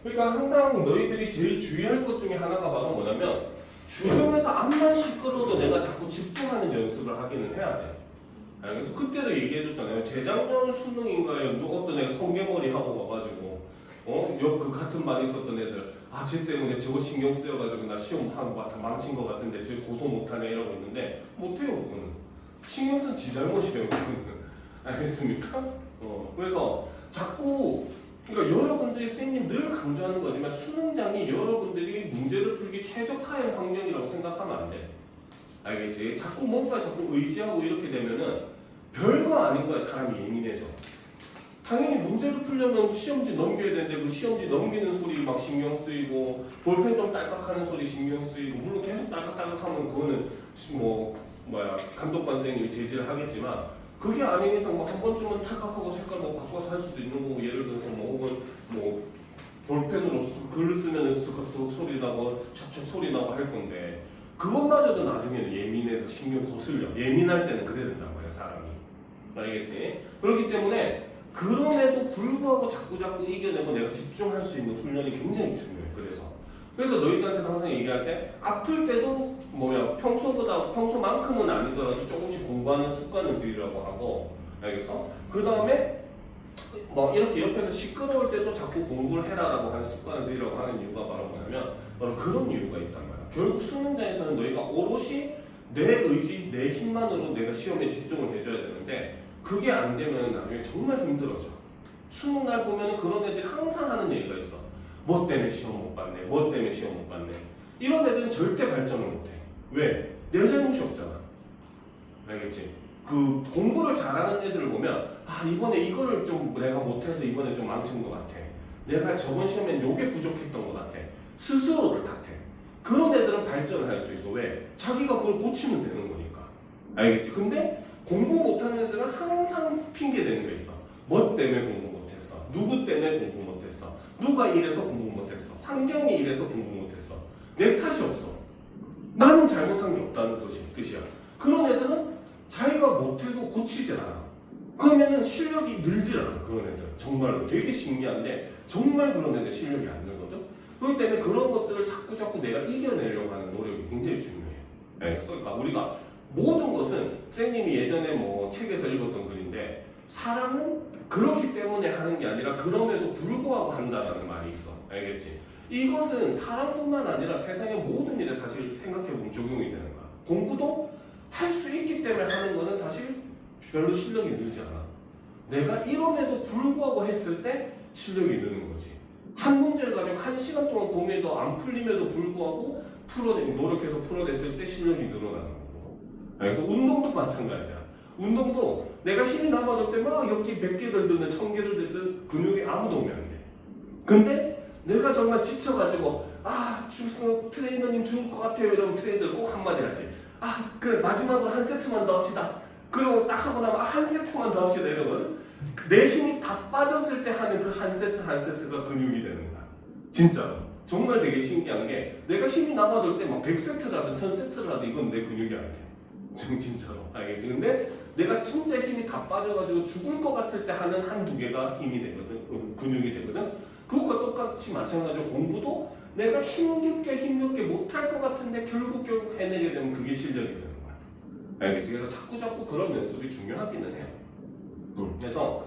그러니까 항상 너희들이 제일 주의할 것 중에 하나가 바로 뭐냐면 주변에서 암만 시끄러워도 내가 자꾸 집중하는 연습을 하기는 해야 돼. 그래서 그때도 얘기해줬잖아요. 재작년 수능인가요? 어떤 애가 성게머리 하고 와가지고 그 같은 반 있었던 애들 쟤 때문에 저거 신경 쓰여가지고 나 시험 다 망친 것 같은데 쟤 고소 못하네 이러고 있는데 못해요 그거는. 신경 쓴 지 잘못이에요 그거는. 알겠습니까? 그래서 자꾸 그러니까 여러분들이 선생님 늘 강조하는 거지만 수능장이 여러분들이 문제를 풀기 최적화의 환경이라고 생각하면 안 돼. 알겠지? 자꾸 뭔가 자꾸 의지하고 이렇게 되면은 별거 아닌 거야. 사람이 예민해져. 당연히 문제를 풀려면 시험지 넘겨야 되는데 그 시험지 넘기는 소리 막 신경 쓰이고 볼펜 좀 딸깍하는 소리 신경 쓰이고 물론 계속 딸깍딸깍하면 그거는 감독관 선생님이 제지를 하겠지만 그게 아닌 이상 한 번쯤은 탈깍하고 색깔 바꿔서 할 수도 있는 거고 예를 들어서 혹은 볼펜으로 글을 쓰면 스크스크 소리 나고 척척 소리 나고 할 건데 그것마저도 나중에는 예민해서 신경 거슬려. 예민할 때는 그래야 된단 말이야 사람이. 알겠지? 그렇기 때문에 그럼에도 불구하고 자꾸 이겨내고 내가 집중할 수 있는 훈련이 굉장히 중요해. 그래서 너희들한테 항상 얘기할 때 아플 때도 평소만큼은 아니더라도 조금씩 공부하는 습관을 들이라고 하고 알겠어? 그 다음에 이렇게 옆에서 시끄러울 때도 자꾸 공부를 해라라고 하는 습관을 들이라고 하는 이유가 바로 뭐냐면 바로 그런 이유가 있단 말이야. 결국 수능장에서는 너희가 오롯이 내 의지, 내 힘만으로 내가 시험에 집중을 해줘야 되는데 그게 안 되면 나중에 정말 힘들어져. 수능날 보면 그런 애들이 항상 하는 얘기가 있어. 뭐 때문에 시험 못 봤네, 뭐 때문에 시험 못 봤네. 이런 애들은 절대 발전을 못해. 왜? 내 잘못이 없잖아. 알겠지? 그 공부를 잘하는 애들을 보면 이번에 이거를 좀 내가 못해서 이번에 좀 망친 것 같아. 내가 저번 시험엔 요게 부족했던 것 같아. 스스로를 탓해. 그런 애들은 발전을 할 수 있어. 왜? 자기가 그걸 고치면 되는 거니까. 알겠지? 근데 공부 못하는 애들은 항상 핑계 대는 게 있어. 뭐 때문에 공부 못했어? 누구 때문에 공부 못했어? 누가 이래서 공부 못했어? 환경이 이래서 공부 못했어? 내 탓이 없어. 나는 잘못한 게 없다는 뜻이야. 그런 애들은 자기가 못해도 고치질 않아. 그러면은 실력이 늘질 않아. 그런 애들 정말로 되게 신기한데 정말 그런 애들 실력이 안 늘거든. 그렇기 때문에 그런 것들을 자꾸 내가 이겨내려고 하는 노력이 굉장히 중요해. 알겠어? 그러니까 우리가 모든 것은 선생님이 예전에 책에서 읽었던 글인데 사랑은 그렇기 때문에 하는 게 아니라 그럼에도 불구하고 한다라는 말이 있어. 알겠지? 이것은 사랑뿐만 아니라 세상의 모든 일에 사실 생각해보면 적용이 되는 거야. 공부도 할 수 있기 때문에 하는 거는 사실 별로 실력이 늘지 않아. 내가 이럼에도 불구하고 했을 때 실력이 느는 거지. 한 문제를 가지고 1시간 동안 고민해도 안 풀림에도 불구하고 노력해서 풀어냈을 때 실력이 늘어나는 거고. 그래서 운동도 마찬가지야. 운동도 내가 힘이 남아돌 때 막 여기 100개를 들든 1000개를 들든 근육이 아무 도움이 안 돼. 근데 내가 정말 지쳐가지고 트레이너님 죽을 것 같아요 이러면 트레이너들 꼭 한마디 하지. 그래 마지막으로 한 세트만 더 합시다. 그리고 딱 하고 나면 한 세트만 더 합시다 이러면 내 힘이 다 빠졌을 때 하는 그 한 세트가 근육이 되는 거야. 진짜로. 정말 되게 신기한 게 내가 힘이 남아돌 때 막 100세트를 하든 1000세트를 하든 이건 내 근육이 안 돼. 진짜로. 알겠지? 근데 내가 진짜 힘이 다 빠져가지고 죽을 것 같을 때 하는 한두 개가 힘이 되거든. 근육이 되거든. 그것과 똑같이 마찬가지로 공부도 내가 힘겹게 못할 것 같은데 결국 해내게 되면 그게 실력이 되는 거야. 알겠지? 그래서 자꾸 그런 연습이 중요하기는 해요. 그래서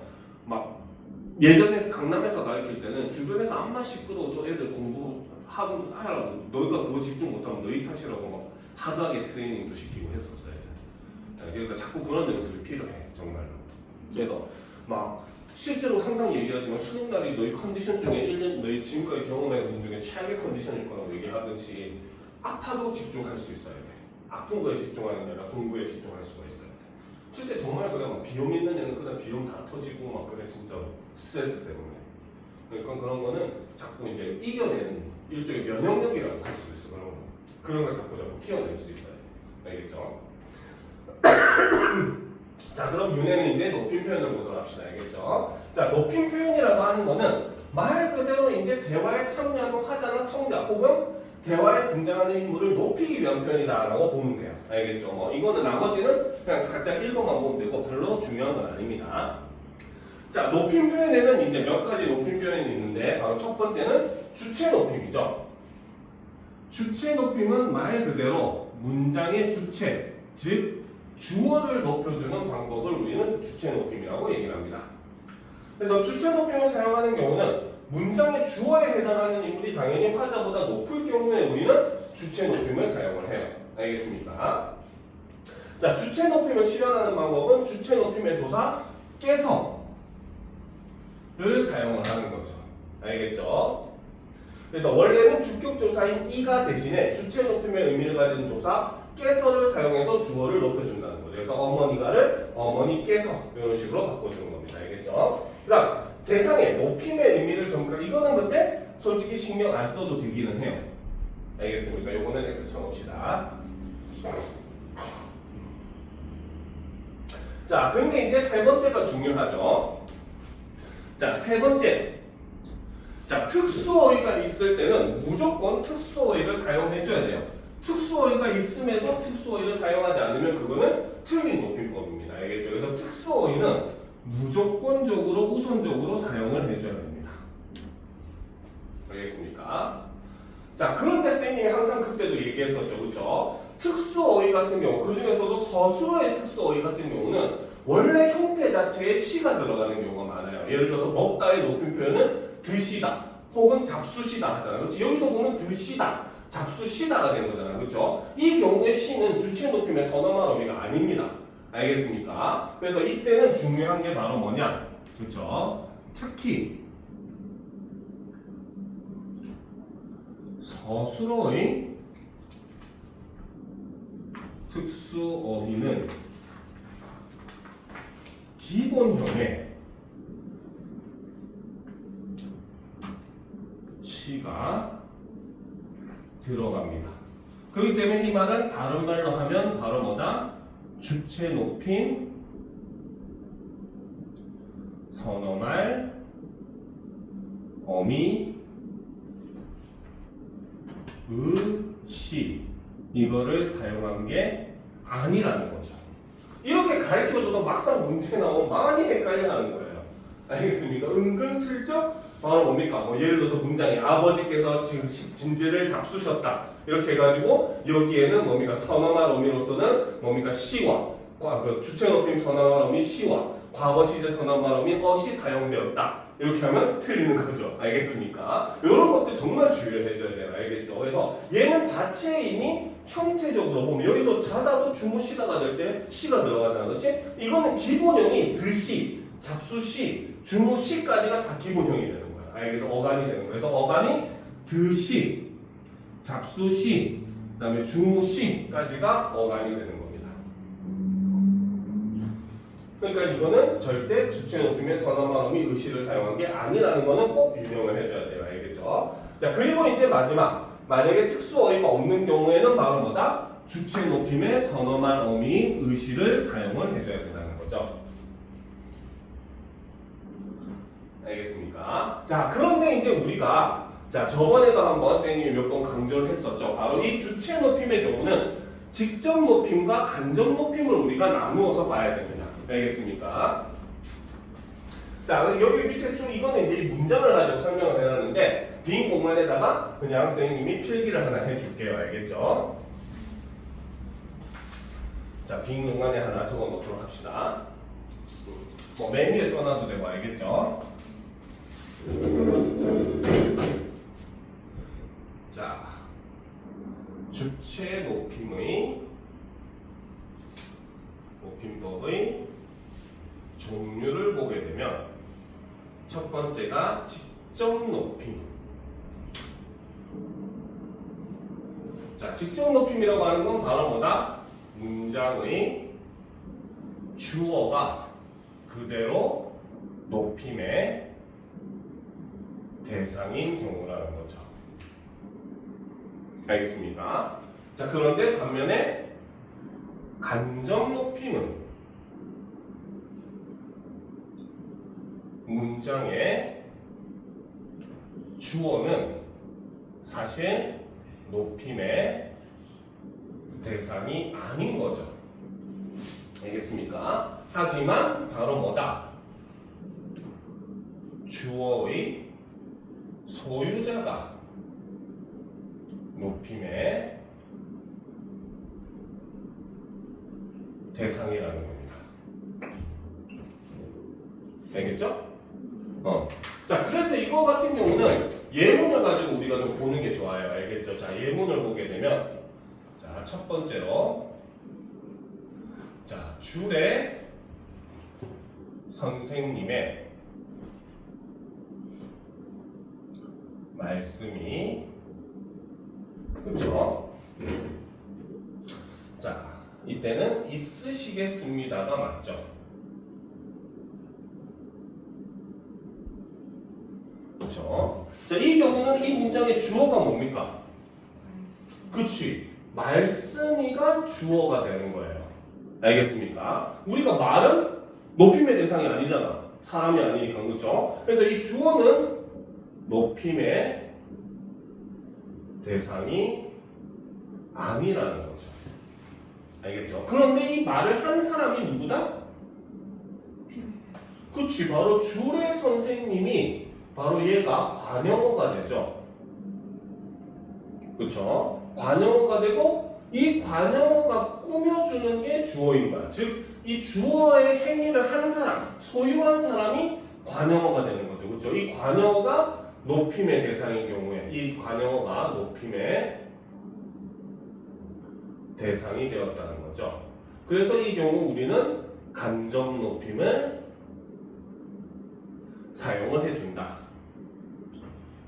예전에 강남에서 가르칠 때는 주변에서 암만 시끄러워도 애들 공부하라고 너희가 그거 집중 못하면 너희 탓이라고 하드하게 트레이닝도 시키고 했었어요. 그래서 자꾸 그런 연습이 필요해 정말로. 그래서 실제로 항상 얘기하지만 수능날이 너희 컨디션 중에 1년 너희 지금까지 경험해본 중에 최악의 컨디션일 거라고 얘기하듯이 아파도 집중할 수 있어야 돼. 아픈 거에 집중하는 게 아니라 공부에 집중할 수가 있어야 돼. 실제 정말 그냥 비염 있는 애는 그냥 비염 다 터지고 그래 진짜 스트레스 때문에. 그러니까 그런 거는 자꾸 이제 이겨내는 일종의 면역력이라고 할 수 있어. 그런 걸 자꾸 키워낼 수 있어야 돼. 알겠죠? 자, 그럼 윤회는 이제 높임 표현을 보도록 합시다. 알겠죠? 자, 높임 표현이라고 하는 거는 말 그대로 이제 대화에 참여하는 화자나 청자 혹은 대화에 등장하는 인물을 높이기 위한 표현이다라고 보면 돼요. 알겠죠? 이거는 나머지는 그냥 살짝 읽어만 보면 되고 별로 중요한 건 아닙니다. 자, 높임 표현에는 이제 몇 가지 높임 표현이 있는데 바로 첫 번째는 주체 높임이죠. 주체 높임은 말 그대로 문장의 주체, 즉 주어를 높여주는 방법을 우리는 주체 높임이라고 얘기를 합니다. 그래서 주체 높임을 사용하는 경우는 문장의 주어에 해당하는 인물이 당연히 화자보다 높을 경우에 우리는 주체 높임을 사용을 해요. 알겠습니까? 자, 주체 높임을 실현하는 방법은 주체 높임의 조사 깨서를 사용을 하는 거죠. 알겠죠? 그래서 원래는 주격 조사인 이가 대신에 주체 높임의 의미를 가진 조사 깨서를 사용해서 주어를 높여준다는 거죠. 그래서 어머니가를 어머니께서 이런 식으로 바꿔주는 겁니다. 알겠죠? 그다음 대상의 높임의 의미를 전가 이거는 근데 솔직히 신경 안 써도 되기는 해요. 알겠습니까? 요거는 X 쳐놓읍시다. 자, 근데 이제 세 번째가 중요하죠. 자, 세 번째. 자, 특수어휘가 있을 때는 무조건 특수어휘를 사용해줘야 돼요. 특수어휘가 있음에도 특수어휘를 사용하지 않으면 그거는 틀린 높임법입니다. 알겠죠? 그래서 특수어휘는 무조건적으로 우선적으로 사용을 해줘야 됩니다. 알겠습니까? 자, 그런데 선생님이 항상 그때도 얘기했었죠. 그렇죠? 특수어휘 같은 경우, 그 중에서도 서술어의 특수어휘 같은 경우는 원래 형태 자체에 시가 들어가는 경우가 많아요. 예를 들어서 먹다의 높임 표현은 드시다 혹은 잡수시다 하잖아요. 그렇지? 여기서 보면 드시다, 잡수시다가 되는 거잖아요. 그렇죠? 이 경우에 시는 주체 높임의 선어말 어미가 아닙니다. 알겠습니까? 그래서 이때는 중요한 게 바로 뭐냐? 그렇죠? 특히 서술어의 특수어휘는 기본형에 시가 들어갑니다. 그렇기 때문에 이 말은 다른 말로 하면 바로 뭐다? 주체 높임 선어말 어미 시 이거를 사용한 게 아니라는 거죠. 이렇게 가르쳐줘도 막상 문제 나오면 많이 헷갈려하는 거예요. 알겠습니까? 은근슬쩍 바로 뭡니까? 뭐 예를 들어서 문장에 아버지께서 지금 진지를 잡수셨다 이렇게 해가지고 여기에는 뭡니까? 선어말 어미로서는 뭡니까? 시와 그 주체 높임 선어말 어미 시와 과거 시제 선어말 어미 어시 사용되었다. 이렇게 하면 틀리는 거죠. 알겠습니까? 이런 것들 정말 주의해줘야 돼요. 알겠죠? 그래서 얘는 자체에 이미 형태적으로 보면 여기서 자다도 주무시다가 될 때 시가 들어가잖아. 그렇지? 이거는 기본형이 들시, 잡수시, 주무시까지가 다 기본형이 되는 거야. 알겠어? 어간이 되는 거야. 그래서 어간이 들시, 잡수시, 그 다음에 주무시까지가 어간이 되는 겁니다. 그러니까 이거는 절대 주체 높임의 선어말 어미 의시를 사용한 게 아니라는 거는 꼭 유명을 해줘야 돼요. 알겠죠? 자, 그리고 이제 마지막. 만약에 특수어휘가 없는 경우에는 바로 뭐다? 주체 높임의 선어말 어미 의시를 사용을 해줘야 된다는 거죠. 알겠습니까? 자, 그런데 이제 우리가 자, 저번에도 한번 선생님이 몇 번 강조를 했었죠. 바로 이 주체 높임의 경우는 직접 높임과 간접 높임을 우리가 나누어서 봐야 됩니다. 알겠습니까? 자, 여기 밑에 쭉 이거는 이제 문장을 가지고 설명을 해놨는데 빈 공간에다가 그냥 선생님이 필기를 하나 해줄게요. 알겠죠? 자, 빈 공간에 하나 적어놓도록 합시다. 뭐 맨 위에 써놔도 되고 알겠죠? 자, 주체 높임의 높임법의 종류를 보게 되면 첫 번째가 직접 높임. 자, 직접 높임이라고 하는 건 바로 뭐다? 문장의 주어가 그대로 높임의 대상인 경우라는 거죠. 알겠습니까? 자, 그런데 반면에 간접 높임은 문장의 주어는 사실 높임의 대상이 아닌 거죠. 알겠습니까? 하지만 바로 뭐다? 주어의 소유자가 높임의 대상이라는 겁니다. 알겠죠? 자, 그래서 이거 같은 경우는 예문을 가지고 우리가 좀 보는 게 좋아요. 알겠죠? 자, 예문을 보게 되면 자, 첫 번째로 자, 줄에 선생님의 말씀이 그렇죠? 자, 이때는 있으시겠습니다가 맞죠? 그렇죠? 자, 이 경우는 이 문장의 주어가 뭡니까? 그치? 말씀이가 주어가 되는 거예요. 알겠습니까? 우리가 말은 높임의 대상이 아니잖아. 사람이 아니니까, 그렇죠? 그래서 이 주어는 높임의 대상이 아니라는 거죠. 알겠죠? 그런데 이 말을 한 사람이 누구다? 그치, 바로 줄의 선생님이 바로 얘가 관용어가 되죠. 그쵸? 관용어가 되고 이 관용어가 꾸며주는 게 주어인 거야. 즉, 이 주어의 행위를 한 사람, 소유한 사람이 관용어가 되는 거죠. 그쵸? 이 관용어가 높임의 대상인 경우에 이 관용어가 높임의 대상이 되었다는 거죠. 그래서 이 경우 우리는 간접 높임을 사용을 해준다.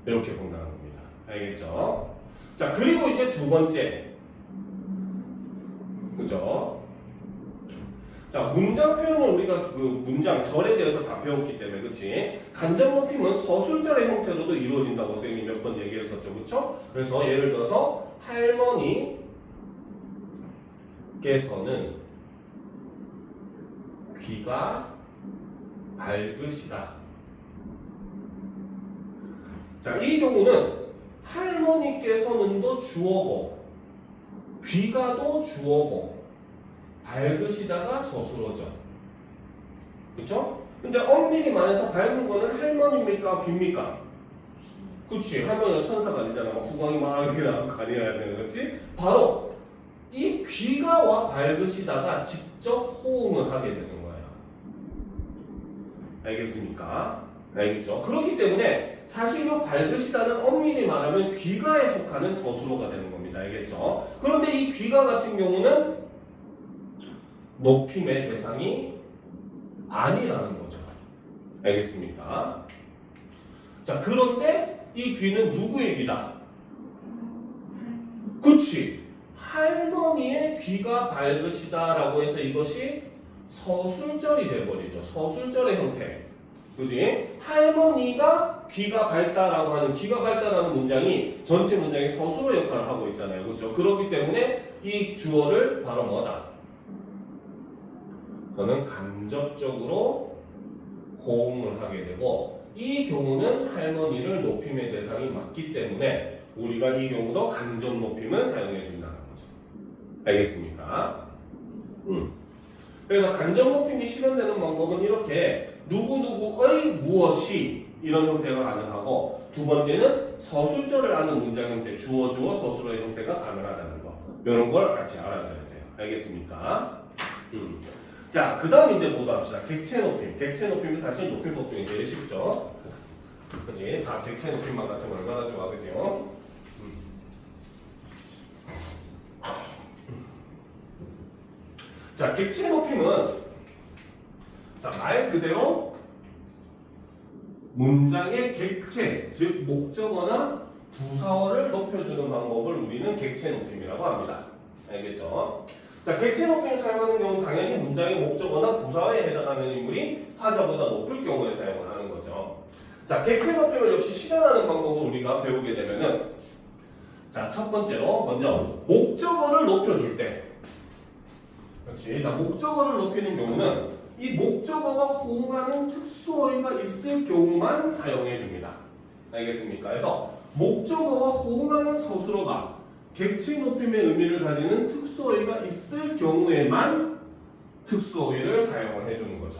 이렇게 본다는 겁니다. 알겠죠? 자, 그리고 이제 두 번째. 그죠? 자, 문장 표현을 우리가 그 문장, 절에 대해서 다 배웠기 때문에, 그치? 간접 높임은 서술절의 형태로도 이루어진다고 선생님이 몇 번 얘기했었죠. 그쵸? 그래서 예를 들어서, 할머니께서는 귀가 밝으시다. 자, 이 경우는 할머니께서는도 주어고, 귀가도 주어고, 밝으시다가 서술어죠. 그쵸? 근데 엄밀히 말해서 밝은 거는 할머니입니까? 귀입니까? 그치? 할머니가 천사가 아니잖아. 막 후광이 막 이렇게 나고 가려야 되는 거지? 바로 이 귀가와 밝으시다가 직접 호응을 하게 되는 거예요. 알겠습니까? 알겠죠? 그렇기 때문에 사실 이 밝으시다는 엄밀히 말하면 귀가에 속하는 서술어가 되는 겁니다. 알겠죠? 그런데 이 귀가 같은 경우는 높임의 대상이 아니라는 거죠. 알겠습니까? 자, 그런데 이 귀는 누구의 귀다? 그치? 할머니의 귀가 밝으시다라고 해서 이것이 서술절이 되어버리죠. 서술절의 형태. 그지? 할머니가 귀가 밝다라고 하는, 귀가 밝다라는 문장이 전체 문장의 서술어 역할을 하고 있잖아요. 그렇죠? 그렇기 때문에 이 주어를 바로 뭐다? 저는 간접적으로 호응을 하게 되고, 이 경우는 할머니를 높임의 대상이 맞기 때문에 우리가 이 경우도 간접 높임을 사용해 준다는 거죠. 알겠습니까? 그래서 간접 높임이 실현되는 방법은 이렇게 누구누구의 무엇이 이런 형태가 가능하고, 두 번째는 서술절을 아는 문장 형태, 주어 서술어의 형태가 가능하다는 거, 이런 걸 같이 알아둬야 돼요. 알겠습니까? 자, 그 다음 이제 뭐도 합시다. 객체 높임. 객체 높임이 사실 높임법 중에 제일 쉽죠. 그지? 다 객체 높임만 같은 거 얼마나 좋아, 그죠? 자, 객체 높임은 자, 말 그대로 문장의 객체, 즉 목적어나 부사어를 높여주는 방법을 우리는 객체 높임이라고 합니다. 알겠죠? 자, 객체 높임을 사용하는 경우는 당연히 문장의 목적어나 부사어에 해당하는 인물이 타자보다 높을 경우에 사용을 하는 거죠. 자, 객체 높임을 역시 실현하는 방법을 우리가 배우게 되면은, 자, 첫 번째로 먼저 목적어를 높여줄 때, 그렇지? 자, 목적어를 높이는 경우는 이 목적어가 호응하는 특수어휘가 있을 경우만 사용해 줍니다. 알겠습니까? 그래서 목적어와 호응하는 서술어가 객체 높임의 의미를 가지는 특수어휘가 있을 경우에만 특수어휘를 사용을 해주는 거죠.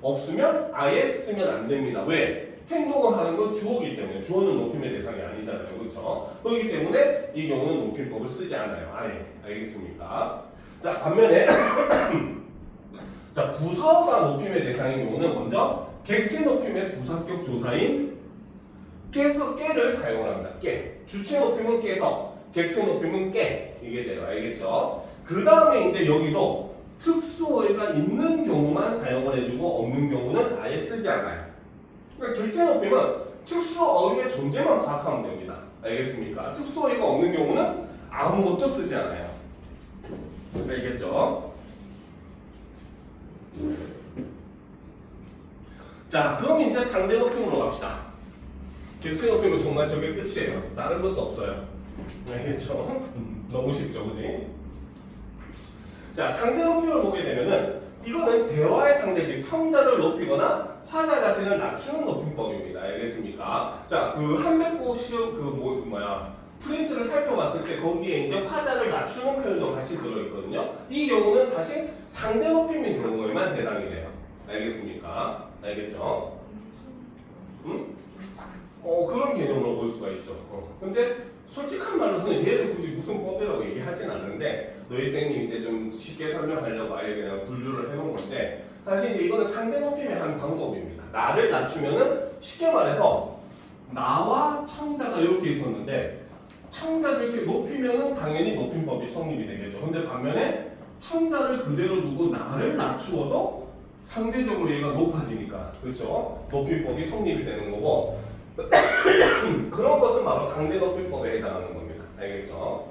없으면 아예 쓰면 안 됩니다. 왜? 행동을 하는 건 주어이기 때문에 주어는 높임의 대상이 아니잖아요. 그렇죠? 그렇기 때문에 이 경우는 높임법을 쓰지 않아요. 아예. 알겠습니까? 자, 반면에 자, 부사어가 높임의 대상인 경우는 먼저 객체 높임의 부사격 조사인 깨서 깨를 사용을 합니다. 깨. 주체 높임은 깨서, 객체 높임은 깨. 이게 돼요. 알겠죠? 그 다음에 이제 여기도 특수어휘가 있는 경우만 사용을 해주고 없는 경우는 아예 쓰지 않아요. 그러니까 객체 높임은 특수어휘의 존재만 파악하면 됩니다. 알겠습니까? 특수어휘가 없는 경우는 아무것도 쓰지 않아요. 알겠죠? 자, 그럼 이제 상대 높임으로 갑시다. 객체 높임은 정말 저게 끝이에요. 다른 것도 없어요. 알겠죠? 너무 쉽죠, 그지? 자, 상대 높임을 보게 되면은 이거는 대화의 상대, 즉 청자를 높이거나 화자 자신을 낮추는 높임법입니다. 알겠습니까? 자, 그 한백고 시험 프린트를 살펴봤을 때 거기에 이제 화자를 낮추는 표현도 같이 들어있거든요. 이 경우는 사실 상대 높임인 경우에만 해당이 돼요. 알겠습니까? 알겠죠? 응? 그런 개념으로 볼 수가 있죠. 근데 솔직한 말로는 얘를 굳이 무슨 법이라고 얘기하진 않는데 너희쌤이 이제 좀 쉽게 설명하려고 아예 그냥 분류를 해놓은 건데 사실 이제 이거는 상대 높임의 한 방법입니다. 나를 낮추면은 쉽게 말해서 나와 청자가 이렇게 있었는데 청자를 이렇게 높이면은 당연히 높임법이 성립이 되겠죠. 근데 반면에 청자를 그대로 두고 나를 낮추어도 상대적으로 얘가 높아지니까 그렇죠? 높임법이 성립이 되는 거고 그런 것은 바로 상대 높임법에 해당하는 겁니다. 알겠죠?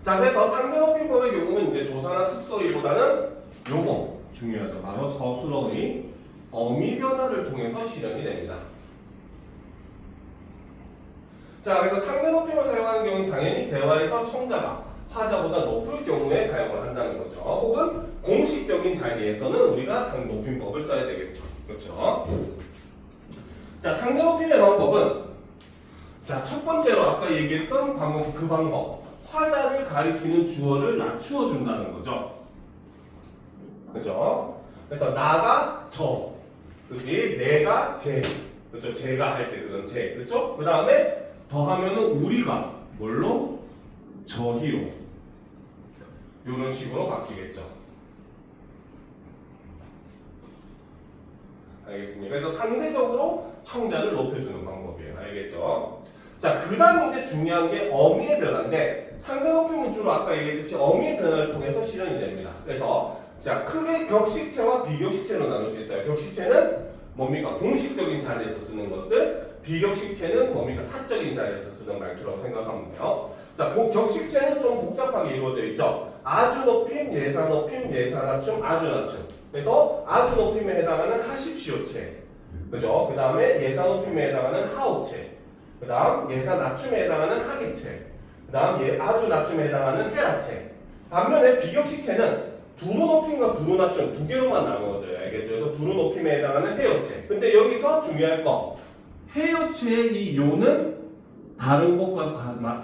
자, 그래서 상대 높임법의 경우는 이제 조사나 특수어휘보다는 요거 중요하죠. 바로 서술어의 어미 변화를 통해서 실현이 됩니다. 자, 그래서 상대 높임을 사용하는 경우는 당연히 대화에서 청자가 화자보다 높을 경우에 사용을 한다는 거죠. 혹은 공식적인 자리에서는 우리가 상대 높임법을 써야 되겠죠. 그렇죠? 자, 상대 높임의 방법은 자, 첫 번째로 아까 얘기했던 방법, 그 방법. 화자를 가리키는 주어를 낮추어 준다는 거죠. 그죠? 그래서 나가 저, 그렇지? 내가 제, 그렇죠? 제가 할 때 그런 제, 그렇죠? 그 다음에 더하면은 우리가 뭘로? 저희로 이런 식으로 바뀌겠죠. 알겠습니다. 그래서 상대적으로 청자를 높여주는 방법이에요. 알겠죠? 자, 그 다음 이제 중요한 게 어미의 변화인데 상대 높임은 주로 아까 얘기했듯이 어미의 변화를 통해서 실현이 됩니다. 그래서 자, 크게 격식체와 비격식체로 나눌 수 있어요. 격식체는 뭡니까? 공식적인 자리에서 쓰는 것들, 비격식체는 뭡니까? 사적인 자리에서 쓰는 말투라고 생각하면 돼요. 자, 격식체는 좀 복잡하게 이루어져 있죠. 아주 높임, 예사 높임, 예사 낮춤, 아주 낮춤. 그래서 아주 높임에 해당하는 하십시오체, 그죠? 그 다음에 예사 높임에 해당하는 하오체, 그 다음 예사 낮춤에 해당하는 하계체, 그 다음 아주 낮춤에 해당하는 헤라체. 반면에 비격식체는 두루 높임과 두루 낮춤 두 개로만 나누어져요. 알겠죠? 그래서 두루 높임에 해당하는 헤어체. 근데 여기서 중요할 거, 헤어체의 이 요는 다른 것과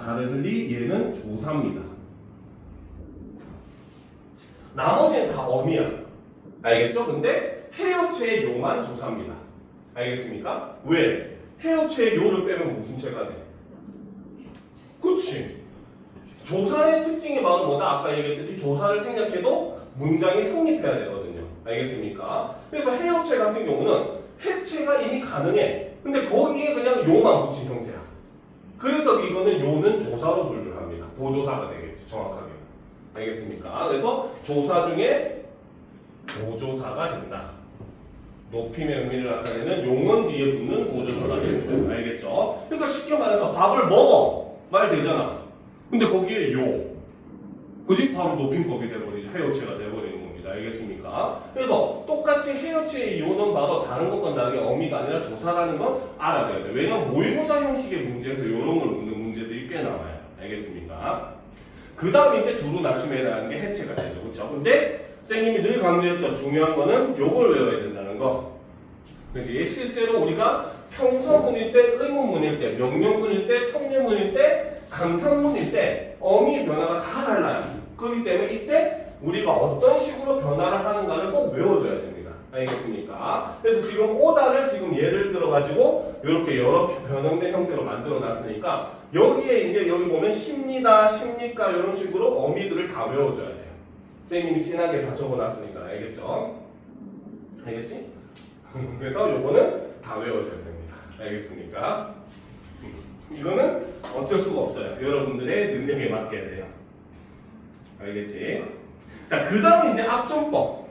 다르리 얘는 조사입니다. 나머지는 다 어미야. 알겠죠? 근데 헤어체의 요만 조사입니다. 알겠습니까? 왜? 헤어체의 요를 빼면 무슨 체가 돼? 그치? 조사의 특징이 바로 뭐다? 아까 얘기했듯이 조사를 생략해도 문장이 성립해야 되거든요. 알겠습니까? 그래서 헤어체 같은 경우는 해체가 이미 가능해. 근데 거기에 그냥 요만 붙인 형태야. 그래서 이거는 요는 조사로 분류를 합니다. 보조사가 되겠죠. 정확하게. 알겠습니까? 그래서 조사 중에 보조사가 된다. 높임의 의미를 나타내는 용언 뒤에 붙는 보조사가 된다. 알겠죠? 그러니까 쉽게 말해서 밥을 먹어 말 되잖아. 근데 거기에 요, 그지? 바로 높임법이 되어버리죠. 헤어체가 되어버리는 겁니다. 알겠습니까? 그래서 똑같이 헤어체의 요는 바로 다른 것과 다르게 어미가 아니라 조사라는 건 알아둬야 돼요. 왜냐면 모의고사 형식의 문제에서 이런 걸 묻는 문제들이 꽤 나와요. 알겠습니까? 그 다음 이제 두루 낮춤에 해당하는 게 해체가 되죠. 그렇죠? 근데 선생님이 늘 강조했죠. 중요한 거는 요걸 외워야 된다는 거. 그지? 실제로 우리가 평서문일 때, 의문문일 때, 명령문일 때, 청례문일 때, 감탄문일 때 어미 변화가 다 달라요. 그렇기 때문에 이때 우리가 어떤 식으로 변화를 하는가를 꼭 외워줘야 됩니다. 알겠습니까? 그래서 지금 오다를 지금 예를 들어 가지고 이렇게 여러 변형된 형태로 만들어 놨으니까 여기에 이제 여기 보면 십니다, 십니까 이런 식으로 어미들을 다 외워줘야 돼요. 선생님이 진하게 다 적어놨으니까 알겠죠? 알겠지? 그래서 요거는 다 외워줘야 됩니다. 알겠습니까? 이거는 어쩔 수가 없어요. 여러분들의 능력에 맡겨야 돼요. 알겠지? 자, 그 다음 이제 앞존법.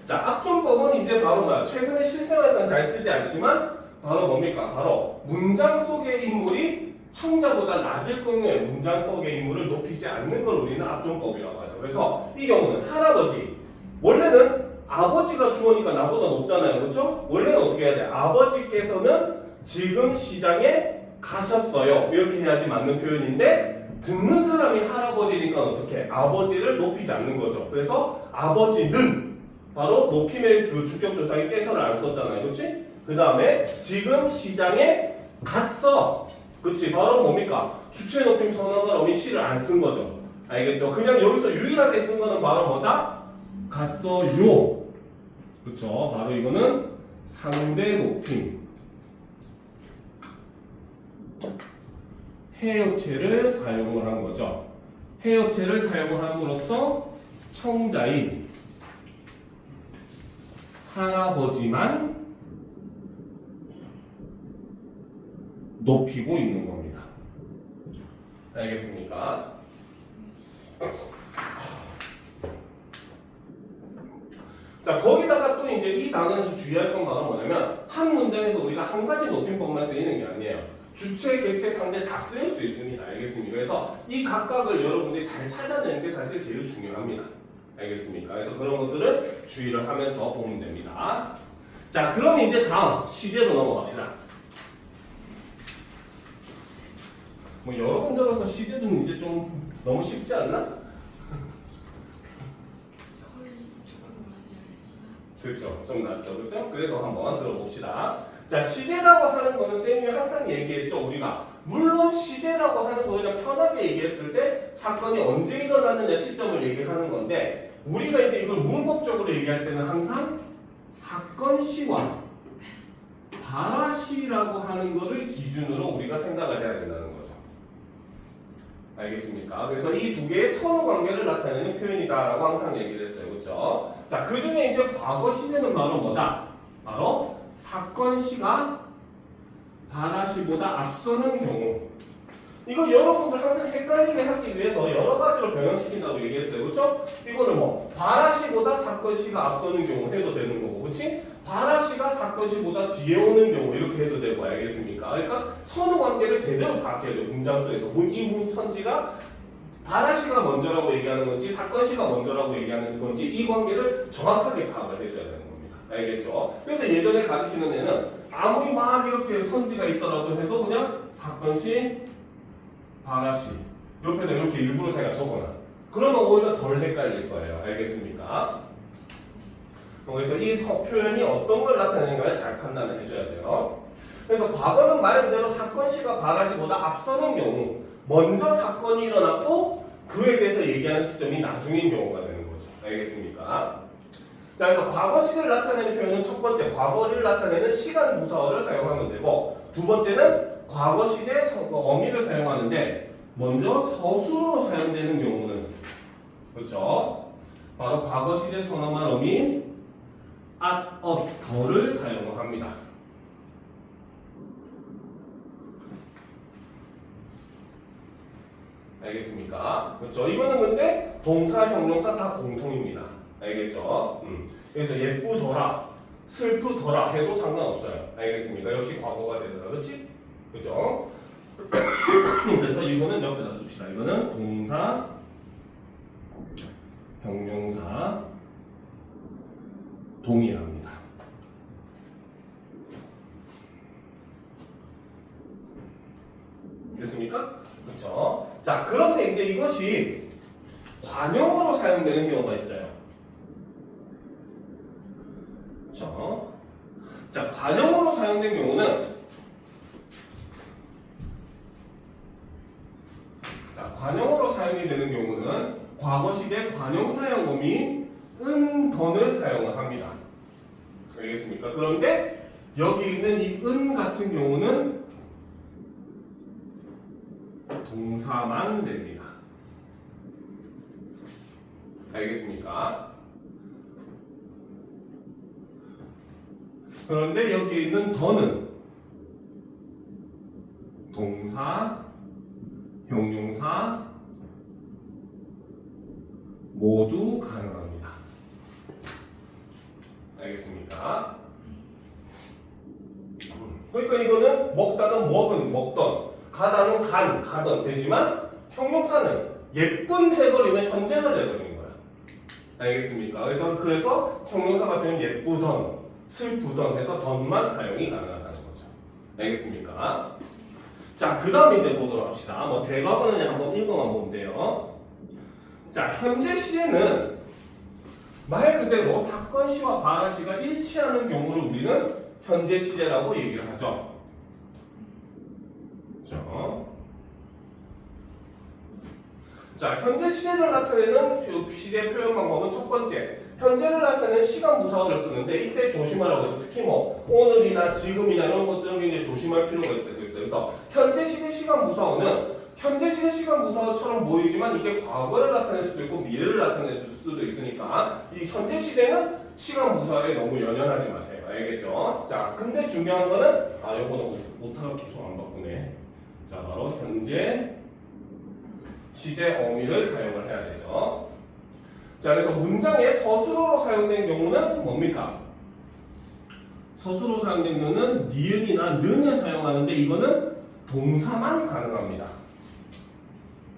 자, 앞존법은 이제 바로 뭐야? 최근에 실생활에서는 잘 쓰지 않지만 바로 뭡니까? 바로 문장 속의 인물이 청자보다 낮을 경우에 문장 속의 인물을 높이지 않는 걸 우리는 앞존법이라고 하죠. 그래서 이 경우는 할아버지. 원래는 아버지가 주어니까 나보다 높잖아요. 그렇죠? 원래는 어떻게 해야 돼? 아버지께서는 지금 시장에 가셨어요. 이렇게 해야지 맞는 표현인데 듣는 사람이 할아버지니까 어떻게? 아버지를 높이지 않는 거죠. 그래서 아버지는 바로 높임의 그 주격조상이 깨서를 안 썼잖아요. 그렇지? 그 다음에 지금 시장에 갔어. 그렇지? 바로 뭡니까? 주체 높임 선언을 어미 시를 안 쓴 거죠. 알겠죠? 그냥 여기서 유일하게 쓴 거는 바로 뭐다? 갔어요. 그렇죠? 바로 이거는 상대 높임. 해여체를 사용을 한 거죠. 해여체를 사용을 함으로써 청자인 할아버지만 높이고 있는 겁니다. 알겠습니까? 자, 거기다가 또 이제 이 단어에서 주의할 건 바로 뭐냐면 한 문장에서 우리가 한 가지 높임법만 쓰이는 게 아니에요. 주체, 객체, 상대 다 쓰일 수 있습니다. 알겠습니까? 그래서 이 각각을 여러분들이 잘 찾아내는 게 사실 제일 중요합니다. 알겠습니까? 그래서 그런 것들을 주의를 하면서 보면 됩니다. 자, 그럼 이제 다음 시제로 넘어갑시다. 뭐 여러분 들어서 시제는 이제 좀 너무 쉽지 않나? 그렇죠. 좀 낫죠. 그렇죠? 그래도 한번 들어봅시다. 자, 시제라고 하는 거는 쌤이 항상 얘기했죠. 우리가 물론 시제라고 하는 거 그냥 편하게 얘기했을 때 사건이 언제 일어났느냐 시점을 얘기하는 건데 우리가 이제 이걸 문법적으로 얘기할 때는 항상 사건 시와 발화 시라고 하는 거를 기준으로 우리가 생각을 해야 된다는 거죠. 알겠습니까? 그래서 이 두 개의 선후 관계를 나타내는 표현이다라고 항상 얘기를 했어요. 그렇죠? 자, 그 중에 이제 과거 시제는 바로 뭐다? 바로 사건 시가 발화 시보다 앞서는 경우. 이거 여러분들 항상 헷갈리게 하기 위해서 여러 가지로 변형시킨다고 얘기했어요. 그렇죠? 이거는 뭐 발화 시보다 사건 시가 앞서는 경우 해도 되는 거고. 그렇지? 발화 시가 사건 시보다 뒤에 오는 경우 이렇게 해도 되고. 알겠습니까? 그러니까 선후 관계를 제대로 파악해야 돼요. 문장 속에서. 이 선지가 발화 시가 먼저라고 얘기하는 건지 사건 시가 먼저라고 얘기하는 건지 이 관계를 정확하게 파악을 해줘야 되는 겁니다. 알겠죠? 그래서 예전에 가르치는 애는 아무리 막 이렇게 선지가 있더라도 해도 그냥 사건 시, 발화 시 옆에다 이렇게 일부러 제가 적어놔. 그러면 오히려 덜 헷갈릴 거예요. 알겠습니까? 그래서 이 표현이 어떤 걸 나타내는가를 잘 판단을 해줘야 돼요. 그래서 과거는 말 그대로 사건 시가 발화 시보다 앞서는 경우 먼저 사건이 일어났고 그에 대해서 얘기하는 시점이 나중인 경우가 되는 거죠. 알겠습니까? 자, 그래서 과거 시를 나타내는 표현은 첫 번째 과거를 나타내는 시간 부사어를 사용하면 되고 두 번째는 과거 시제 어미를 사용하는데 먼저 서술어로 사용되는 경우는 그렇죠? 바로 과거 시제 선어만 어미 at, of, 더를 사용을 합니다. 알겠습니까? 그렇죠? 이거는 근데 동사, 형용사 다 공통입니다. 알겠죠? 그래서 예쁘더라, 슬프더라 해도 상관없어요. 알겠습니까? 역시 과거가 되잖아. 그렇지? 그죠? 그래서 이거는 옆에다 씁시다. 이거는 동사, 형용사 동일합니다. 됐습니까? 그렇죠? 자, 그런데 이제 이것이 관용어로 사용되는 경우가 있어요. 그렇죠? 자, 관용어로 사용된 경우는 관용어로 사용이 되는 경우는 과거 시제 관용사형 어미의 은,던을 사용을 합니다. 알겠습니까? 그런데 여기 있는 이 은 같은 경우는 동사만 됩니다. 알겠습니까? 그런데 여기 있는 더는 동사, 형용사 모두 가능합니다. 알겠습니까? 그러니까 이거는 먹다는 먹은 먹던, 가다는 가던 되지만 형용사는 예쁜 해버리면 현재가 돼버리는 거야. 알겠습니까? 그래서 형용사 같은 경우는 예쁘던, 슬프던 해서 던만 사용이 가능하다는 거죠. 알겠습니까? 자, 그 다음에 이제 보도록 합시다. 뭐 대과거는 한번 읽어만 보면 돼요. 자, 현재 시제는 말 그대로 사건 시와 발화 시가 일치하는 경우를 우리는 현재 시제라고 얘기를 하죠. 그렇죠? 자, 현재 시제를 나타내는 시제 표현 방법은 첫 번째, 현재를 나타내는 시간 무사어를 쓰는데 이때 조심하라고 해서 특히 뭐 오늘이나 지금이나 이런 것들은 굉장히 조심할 필요가 있다고 했어요. 그래서 현재 시제 시간 무사어는 현재 시제 시간 무사어처럼 보이지만 이게 과거를 나타낼 수도 있고 미래를 나타낼 수도 있으니까 이 현재 시제는 시간 무사어에 너무 연연하지 마세요. 알겠죠? 자, 근데 중요한 거는 요거는 못하고 계속 안 바꾸네. 자, 바로 현재 시제 어미를 사용을 해야 되죠. 자, 그래서 문장에 서술어로 사용된 경우는 뭡니까? 서술어로 사용된 경우는 니은이나 는을 사용하는데 이거는 동사만 가능합니다.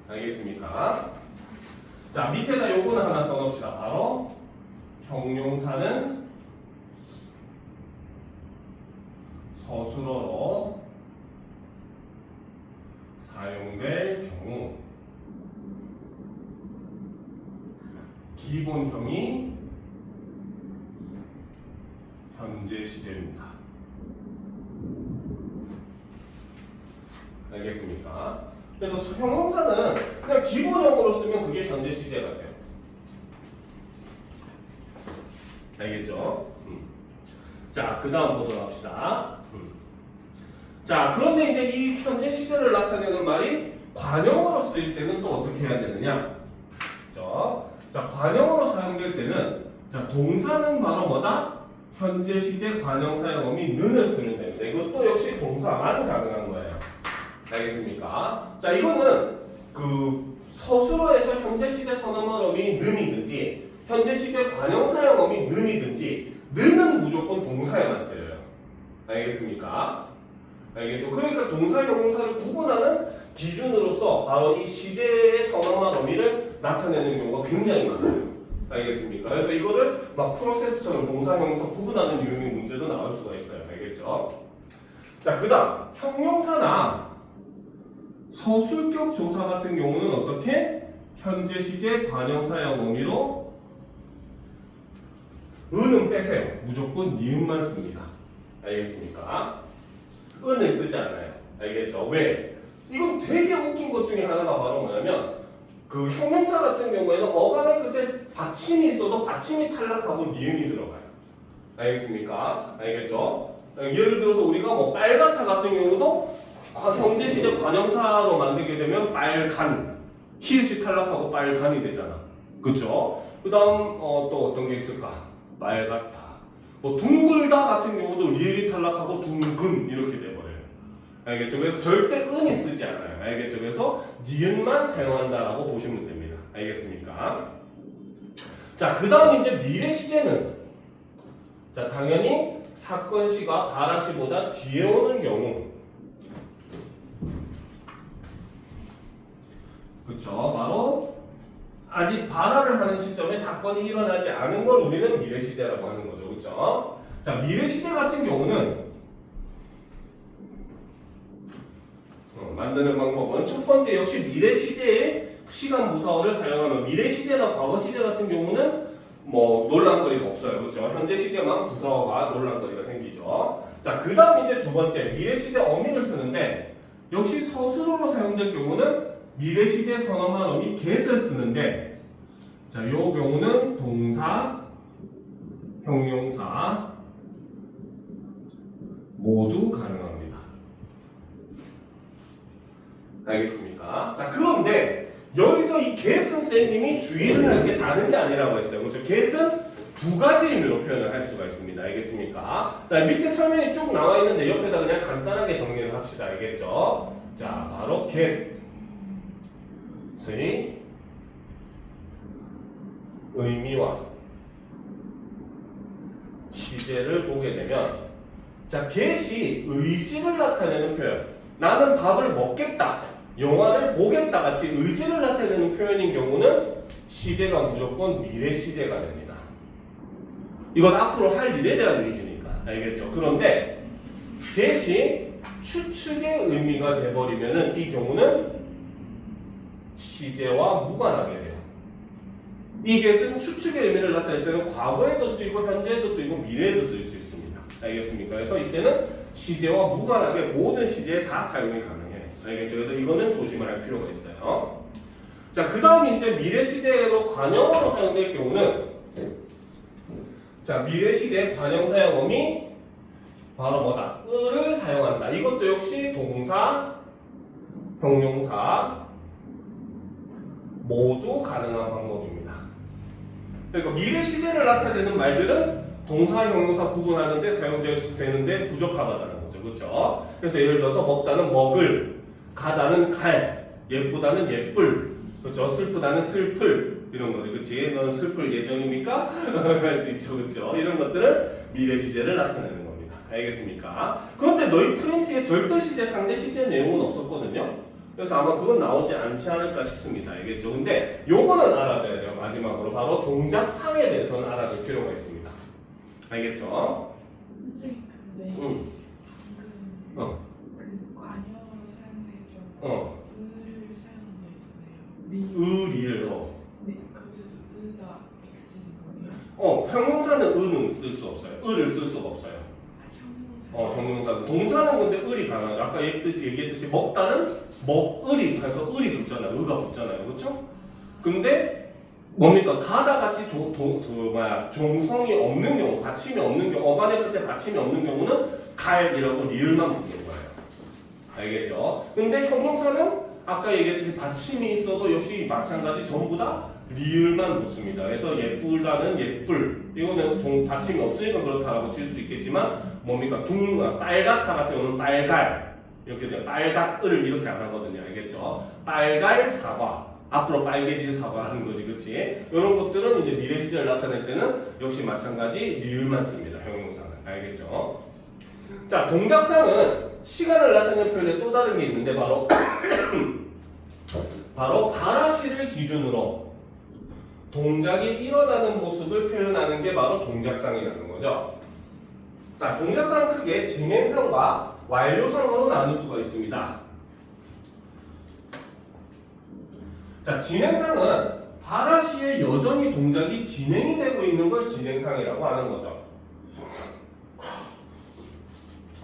알겠습니까? 자, 밑에다 요거는 하나 써놓읍시다. 바로 형용사는 서술어로 사용될 경우 기본형이 현재 시제입니다. 알겠습니까? 그래서 형용사는 그냥 기본형으로 쓰면 그게 현재 시제가 돼요. 알겠죠? 자, 그 다음 보도록 합시다. 자, 그런데 이제 이 현재 시제를 나타내는 말이 관형어로 쓰일 때는 또 어떻게 해야 되느냐? 그렇죠? 자, 관형어로 사용될 때는 자, 동사는 바로 뭐다? 현재 시제 관형 사용어미 는을 쓰면 됩니다. 이것도 역시 동사만 가능한 거예요. 알겠습니까? 자, 이거는 그 서술어에서 현재 시제 선언어미 는이든지 현재 시제 관형 사용어미 는이든지 는은 무조건 동사에만 쓰여요. 알겠습니까? 알겠죠? 그러니까 동사 형용사를 구분하는 기준으로서 바로 이 시제의 선언한 어미를 나타내는 경우가 굉장히 많아요. 알겠습니까? 그래서 이거를 막 프로세스처럼 동사 형용사 구분하는 유형의 문제도 나올 수가 있어요. 알겠죠? 자, 그 다음 형용사나 서술격 조사 같은 경우는 어떻게? 현재 시제 관형사형 어미로 은은 빼세요. 무조건 니은만 씁니다. 알겠습니까? 은을 쓰지 않아요. 알겠죠? 왜? 이건 되게 웃긴 것 중에 하나가 바로 뭐냐면 그 형용사 같은 경우에는 어간의 끝에 받침이 있어도 받침이 탈락하고 니은이 들어가요. 알겠습니까? 알겠죠? 예를 들어서 우리가 뭐 빨갛다 같은 경우도 현재 시제 관형사로 만들게 되면 빨간 히읗이 탈락하고 빨간이 되잖아. 그렇죠? 그 다음 또 어떤 게 있을까? 빨갛다. 뭐 둥글다 같은 경우도 리을이 탈락하고 둥근 이렇게 돼버려요. 알겠죠? 그래서 절대 은이 쓰지 않아요. 알겠죠? 그래서 니은만 사용한다라고 보시면 됩니다. 알겠습니까? 자, 그 다음 이제 미래 시제는 자, 당연히 사건 시가 발화 시보다 뒤에 오는 경우 그쵸? 바로 아직 발화를 하는 시점에 사건이 일어나지 않은 걸 우리는 미래 시제라고 하는 거죠. 그쵸? 자, 미래 시제 같은 경우는 만드는 방법은 첫 번째 역시 미래 시제의 시간 무사어를 사용하면 미래 시제나 과거 시제 같은 경우는 뭐 논란거리가 없어요. 그렇죠? 현재 시제만 부사어가 논란거리가 생기죠. 자, 그 다음 이제 두 번째 미래 시제 어미를 쓰는데 역시 서술어로 사용될 경우는 미래 시제 선언한 어미 get을 쓰는데 자, 요 경우는 동사 형용사 모두 가능합니다. 알겠습니까? 자, 그런데 여기서 이 get은 쌤님이 주의를 할 게 다른 게 아니라고 했어요. 그렇죠? get은 두 가지 의미로 표현을 할 수가 있습니다. 알겠습니까? 밑에 설명이 쭉 나와 있는데 옆에다 그냥 간단하게 정리를 합시다. 알겠죠? 자, 바로 get의 의미와 시제를 보게 되면, 자, get이 의지를 나타내는 표현, 나는 밥을 먹겠다, 영화를 보겠다 같이 의지를 나타내는 표현인 경우는 시제가 무조건 미래 시제가 됩니다. 이건 앞으로 할 일에 대한 의지니까. 알겠죠? 그런데 get이 추측의 의미가 돼버리면은 이 경우는 시제와 무관하게 돼요. 이 get은 추측의 의미를 나타낼 때는 과거에도 쓰이고 현재에도 쓰이고 미래에도 쓰일 수 있습니다. 알겠습니까? 그래서 이때는 시제와 무관하게 모든 시제에 다 사용이 가능해요. 알겠죠? 그래서 이거는 조심을 할 필요가 있어요. 자, 그 다음 이제 미래 시제로 관형으로 사용될 경우는, 자, 미래 시제 관형 사용어미 바로 뭐다? 을을 사용한다. 이것도 역시 동사, 형용사 모두 가능한 방법입니다. 그러니까 미래 시제를 나타내는 말들은 동사, 형용사 구분하는데 사용되는데 부적합하다는 거죠. 그렇죠? 그래서 예를 들어서 먹다는 먹을, 가다는 갈, 예쁘다는 예쁠, 그렇죠? 슬프다는 슬플, 이런 거죠. 그치? 넌 슬플 예정입니까? 할 수 있죠. 그렇죠? 이런 것들은 미래 시제를 나타내는 겁니다. 알겠습니까? 그런데 너희 프린트에 절대 시제, 상대 시제 내용은 없었거든요. 그래서 아마 그건 나오지 않지 않을까 싶습니다. 알겠죠? 근데 요거는 알아둬야 돼요. 마지막으로 바로 동작상에 대해서는 알아둘 필요가 있습니다. 알겠죠? 선생님, 근데 응. 방금 그 관여로 사용해서 을을 사용한 거 있잖아요. 의리로. 네, 거기서도 의가 X인 거예요? 형용사는 의는 쓸 수 없어요. 의를 쓸 수가 없어요. 형용사. 형용사. 동사는 근데 을이 가능하죠. 아까 얘기했듯이 먹다는 을이 해서 을이 붙잖아요. 의가 붙잖아요. 그렇죠? 근데 뭡니까? 가다 같이 종성이 없는 경우, 받침이 없는 경우, 어간의 끝에 받침이 없는 경우는 갈이라고 리을만 붙는 거예요. 알겠죠? 근데 형용사는 아까 얘기했듯이 받침이 있어도 역시 마찬가지 전부 다 리을만 붙습니다. 그래서 예쁘다는 예쁠, 이거는 받침이 없으니까 그렇다라고 칠 수 있겠지만 뭡니까? 빨갛다 같은 경우는 빨갈, 이렇게 돼요. 빨갛을 이렇게 안 하거든요. 알겠죠? 빨갈 사과, 앞으로 빨개질 사과라는 거지, 그렇지? 이런 것들은 이제 미래 시제를 나타낼 때는 역시 마찬가지 리을만 씁니다. 형용사는. 알겠죠? 자, 동작상은 시간을 나타내는 표현에 또 다른 게 있는데 바로 바라시를 기준으로 동작이 일어나는 모습을 표현하는 게 바로 동작상이라는 거죠. 자, 동작상은 크게 진행상과 완료상으로 나눌 수가 있습니다. 자, 진행상은 바라시에 여전히 동작이 진행이 되고 있는 걸 진행상이라고 하는 거죠.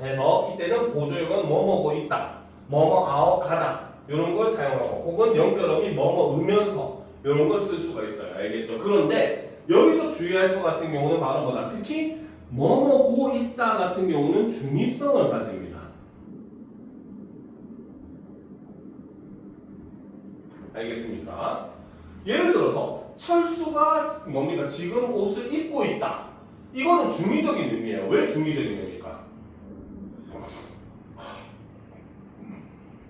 그래서 이때는 보조형은 뭐뭐고 있다, 뭐뭐아오 가다 이런 걸 사용하고, 혹은 연결어미 뭐뭐으면서 이런 걸 쓸 수가 있어요. 알겠죠? 그런데 여기서 주의할 것 같은 경우는 바로 뭐다? 특히 뭐뭐고 있다 같은 경우는 중의성을 가집니다. 알겠습니까? 예를 들어서 철수가 뭡니까? 지금 옷을 입고 있다. 이거는 중의적인 의미예요. 왜 중의적인 의미입니까?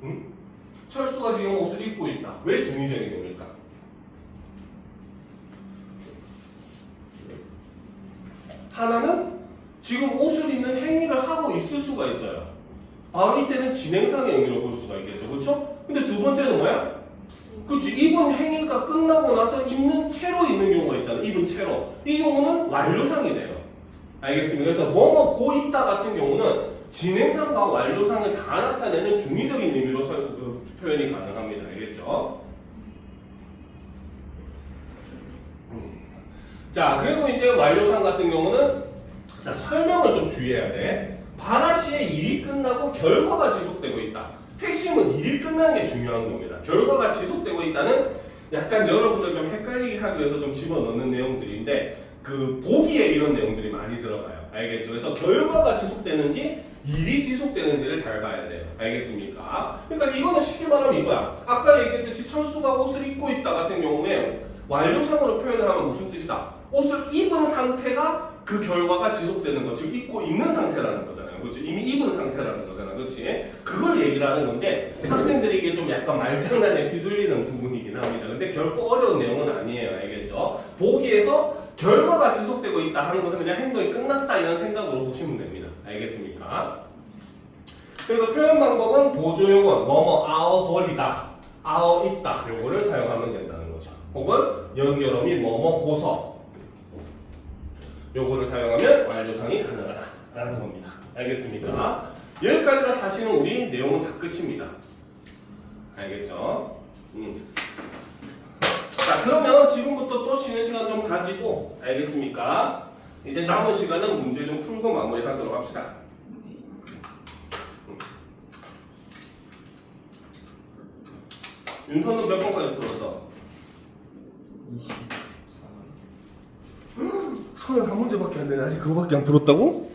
응? 철수가 지금 옷을 입고 있다. 왜 중의적인 의미입니까? 하나는 지금 옷을 입는 행위를 하고 있을 수가 있어요. 바로 이때는 진행상의 의미로 볼 수가 있겠죠. 그렇죠? 근데 두 번째는 뭐야? 그렇지. 입은 행위가 끝나고 나서 입는 채로 있는 경우가 있잖아. 입은 채로. 이 경우는 완료상이 돼요. 알겠습니까? 그래서 뭐뭐 고 있다 같은 경우는 진행상과 완료상을 다 나타내는 중의적인 의미로 표현이 가능합니다. 알겠죠? 자, 그리고 이제 완료상 같은 경우는 자, 설명을 좀 주의해야 돼. 바라시의 일이 끝나고 결과가 지속되고 있다. 핵심은 일이 끝나는 게 중요한 겁니다. 결과가 지속되고 있다는 약간 여러분들 좀 헷갈리게 하기 위해서 좀 집어넣는 내용들인데, 그 보기에 이런 내용들이 많이 들어가요. 알겠죠? 그래서 결과가 지속되는지 일이 지속되는지를 잘 봐야 돼요. 알겠습니까? 그러니까 이거는 쉽게 말하면 이거야. 아까 얘기했듯이 철수가 옷을 입고 있다 같은 경우에 완료상으로 표현을 하면 무슨 뜻이다? 옷을 입은 상태가 그 결과가 지속되는 거, 즉 입고 있는 상태라는 거잖아요. 그렇죠? 이미 입은 상태라는 거잖아. 그렇지? 그걸 얘기를 하는 건데 학생들이 이게 좀 약간 말장난에 휘둘리는 부분이긴 합니다. 근데 결코 어려운 내용은 아니에요. 알겠죠? 보기에서 결과가 지속되고 있다 하는 것은 그냥 행동이 끝났다 이런 생각으로 보시면 됩니다. 알겠습니까? 그래서 표현 방법은 보조용은 뭐뭐 아어 버리다, 아어 있다 요거를 사용하면 된다는 거죠. 혹은 연결어 및 뭐뭐 고서 요거를 사용하면 완료상이 가능하다라는 겁니다. 알겠습니까? 여기까지가 사실은 우리 내용은 다 끝입니다. 알겠죠? 자, 그러면 지금부터 또 쉬는 시간 좀 가지고 알겠습니까? 이제 남은 시간은 문제 좀 풀고 마무리하도록 합시다. 윤서는 몇 번까지 풀었어? 24. 31문제밖에 안 되네. 아직 그거밖에 안 풀었다고?